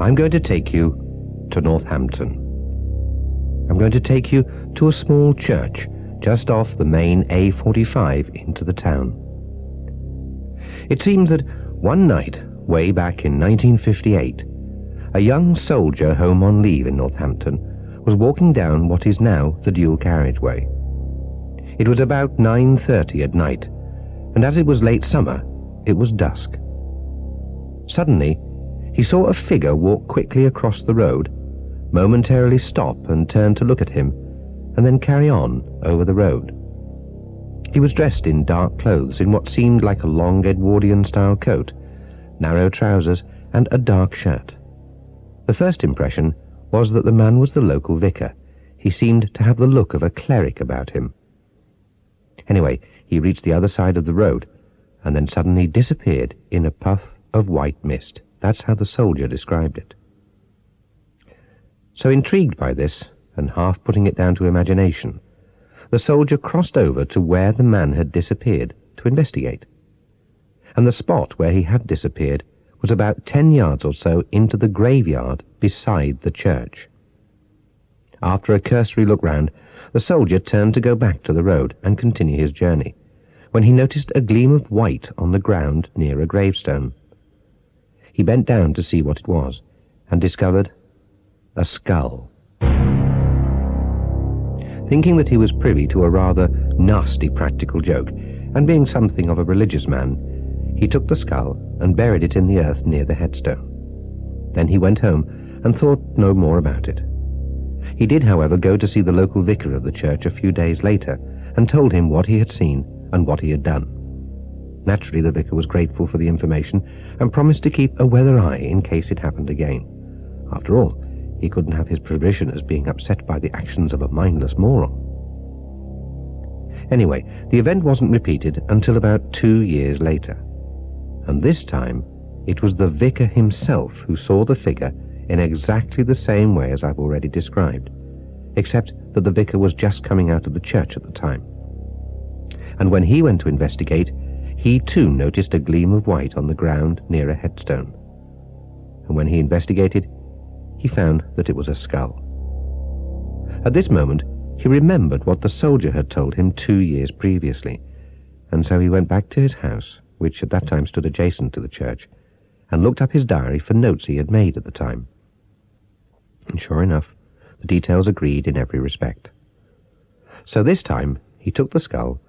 I'm going to take you to Northampton. I'm going to take you to a small church just off the main A45 into the town. It seems that one night, way back in 1958, a young soldier home on leave in Northampton was walking down what is now the dual carriageway. It was about 9:30 at night, and as it was late summer, it was dusk. Suddenly, he saw a figure walk quickly across the road, momentarily stop and turn to look at him, and then carry on over the road. He was dressed in dark clothes in what seemed like a long Edwardian-style coat, narrow trousers, and a dark shirt. The first impression was that the man was the local vicar. He seemed to have the look of a cleric about him. Anyway, he reached the other side of the road, and then suddenly disappeared in a puff of white mist. That's how the soldier described it. So intrigued by this, and half putting it down to imagination, the soldier crossed over to where the man had disappeared to investigate. And the spot where he had disappeared was about 10 yards or so into the graveyard beside the church. After a cursory look round, the soldier turned to go back to the road and continue his journey, when he noticed a gleam of white on the ground near a gravestone. He bent down to see what it was, and discovered a skull. Thinking that he was privy to a rather nasty practical joke, and being something of a religious man, he took the skull and buried it in the earth near the headstone. Then he went home and thought no more about it. He did, however, go to see the local vicar of the church a few days later and told him what he had seen and what he had done. Naturally, the vicar was grateful for the information and promised to keep a weather eye in case it happened again. After all, he couldn't have his parishioners being upset by the actions of a mindless moron. Anyway, the event wasn't repeated until about 2 years later. And this time, it was the vicar himself who saw the figure in exactly the same way as I've already described, except that the vicar was just coming out of the church at the time. And when he went to investigate, he too noticed a gleam of white on the ground near a headstone. And when he investigated, he found that it was a skull. At this moment, he remembered what the soldier had told him 2 years previously, and so he went back to his house, which at that time stood adjacent to the church, and looked up his diary for notes he had made at the time. And sure enough, the details agreed in every respect. So this time he took the skull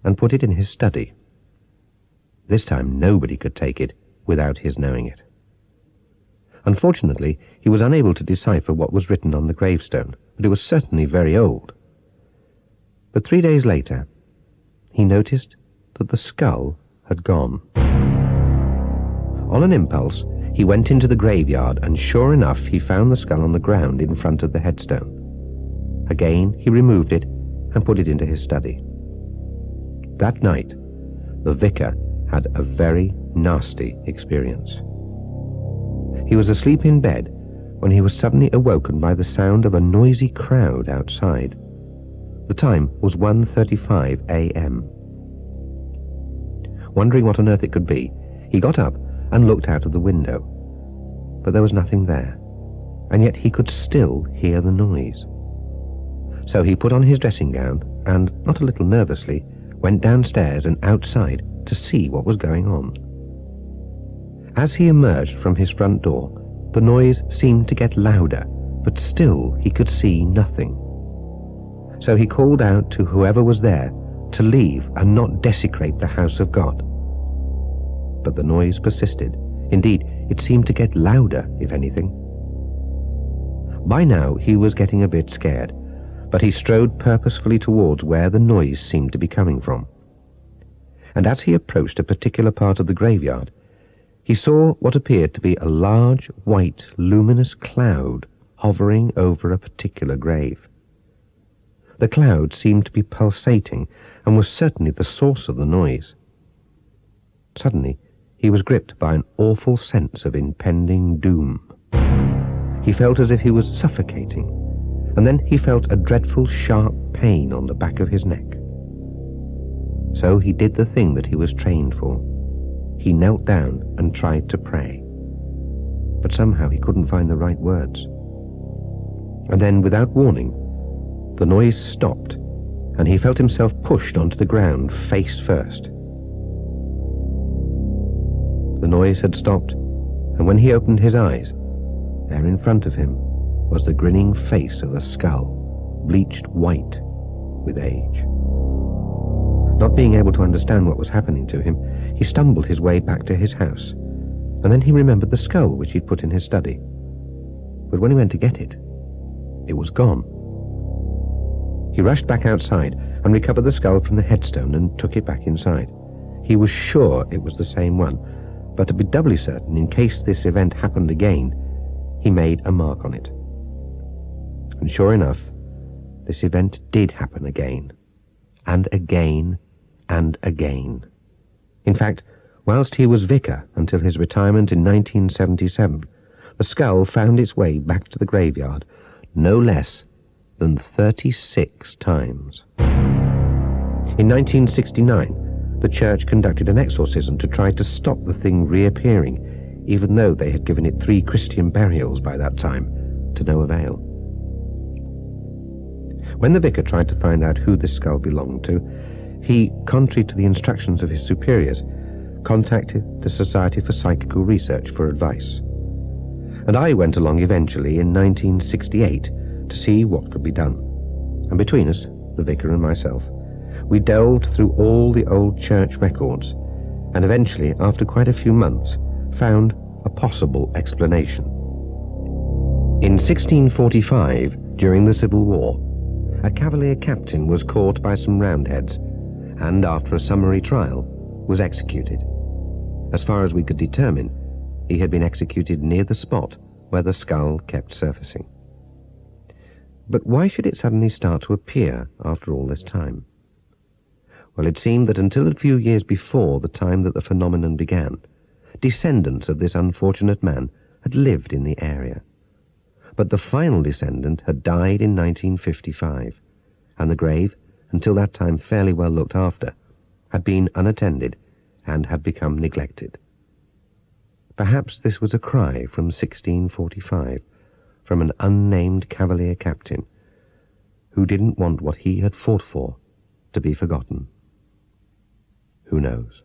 and put it in his study. This time nobody could take it without his knowing it. Unfortunately, he was unable to decipher what was written on the gravestone, but it was certainly very old. But 3 days later, he noticed that the skull had gone. On an impulse, he went into the graveyard, and sure enough, he found the skull on the ground in front of the headstone. Again, he removed it and put it into his study. That night, the vicar had a very nasty experience. He was asleep in bed when he was suddenly awoken by the sound of a noisy crowd outside. The time was 1:35 a.m. Wondering what on earth it could be, he got up and looked out of the window. But there was nothing there, and yet he could still hear the noise. So he put on his dressing gown and, not a little nervously, went downstairs and outside to see what was going on. As he emerged from his front door, the noise seemed to get louder, but still he could see nothing. So he called out to whoever was there to leave and not desecrate the house of God. But the noise persisted. Indeed, it seemed to get louder, if anything. By now he was getting a bit scared, but he strode purposefully towards where the noise seemed to be coming from. And as he approached a particular part of the graveyard, he saw what appeared to be a large, white, luminous cloud hovering over a particular grave. The cloud seemed to be pulsating and was certainly the source of the noise. Suddenly, he was gripped by an awful sense of impending doom. He felt as if he was suffocating, and then he felt a dreadful sharp pain on the back of his neck. So he did the thing that he was trained for. He knelt down and tried to pray. but somehow he couldn't find the right words. And then, without warning, the noise stopped, and he felt himself pushed onto the ground face first. The noise had stopped, and when he opened his eyes, there in front of him was the grinning face of a skull, bleached white with age. Not being able to understand what was happening to him, he stumbled his way back to his house, and then he remembered the skull which he'd put in his study. But when he went to get it, it was gone. He rushed back outside and recovered the skull from the headstone and took it back inside. He was sure it was the same one, but to be doubly certain, in case this event happened again, he made a mark on it. And sure enough, this event did happen again, and again, and again. In fact, whilst he was vicar until his retirement in 1977, the skull found its way back to the graveyard no less than 36 times. In 1969, the church conducted an exorcism to try to stop the thing reappearing, even though they had given it 3 Christian burials by that time, to no avail. When the vicar tried to find out who this skull belonged to, he, contrary to the instructions of his superiors, contacted the Society for Psychical Research for advice. And I went along eventually in 1968 to see what could be done. And between us, the vicar and myself, we delved through all the old church records, and eventually, after quite a few months, found a possible explanation. In 1645, during the Civil War, a Cavalier captain was caught by some Roundheads, and after a summary trial, was executed. As far as we could determine, he had been executed near the spot where the skull kept surfacing. But why should it suddenly start to appear after all this time? Well, it seemed that until a few years before the time that the phenomenon began, descendants of this unfortunate man had lived in the area. But the final descendant had died in 1955, and the grave, until that time fairly well looked after, had been unattended and had become neglected. Perhaps this was a cry from 1645, from an unnamed Cavalier captain who didn't want what he had fought for to be forgotten. Who knows?